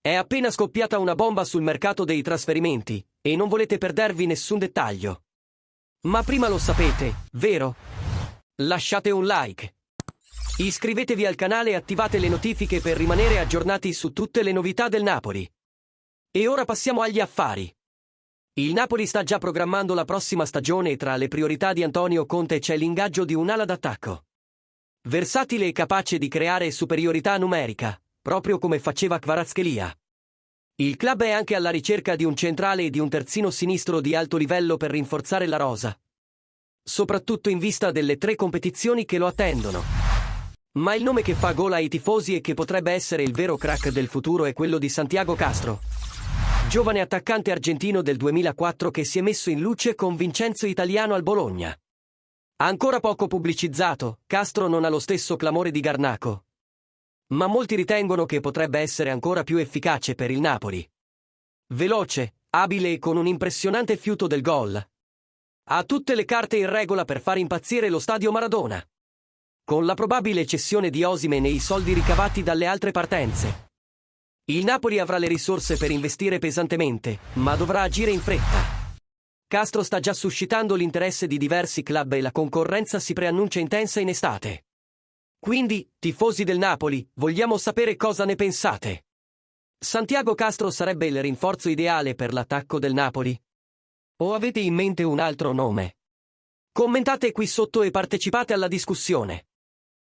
È appena scoppiata una bomba sul mercato dei trasferimenti, e non volete perdervi nessun dettaglio. Ma prima lo sapete, vero? Lasciate un like. Iscrivetevi al canale e attivate le notifiche per rimanere aggiornati su tutte le novità del Napoli. E ora passiamo agli affari. Il Napoli sta già programmando la prossima stagione e tra le priorità di Antonio Conte c'è l'ingaggio di un'ala d'attacco. Versatile e capace di creare superiorità numerica, proprio come faceva Kvaratskhelia. Il club è anche alla ricerca di un centrale e di un terzino sinistro di alto livello per rinforzare la rosa, soprattutto in vista delle 3 competizioni che lo attendono. Ma il nome che fa gola ai tifosi e che potrebbe essere il vero crack del futuro è quello di Santiago Castro, giovane attaccante argentino del 2004 che si è messo in luce con Vincenzo Italiano al Bologna. Ancora poco pubblicizzato, Castro non ha lo stesso clamore di Garnacho, ma molti ritengono che potrebbe essere ancora più efficace per il Napoli. Veloce, abile e con un impressionante fiuto del gol. Ha tutte le carte in regola per far impazzire lo stadio Maradona. Con la probabile cessione di Osimhen e i soldi ricavati dalle altre partenze, il Napoli avrà le risorse per investire pesantemente, ma dovrà agire in fretta. Castro sta già suscitando l'interesse di diversi club e la concorrenza si preannuncia intensa in estate. Quindi, tifosi del Napoli, vogliamo sapere cosa ne pensate. Santiago Castro sarebbe il rinforzo ideale per l'attacco del Napoli? O avete in mente un altro nome? Commentate qui sotto e partecipate alla discussione.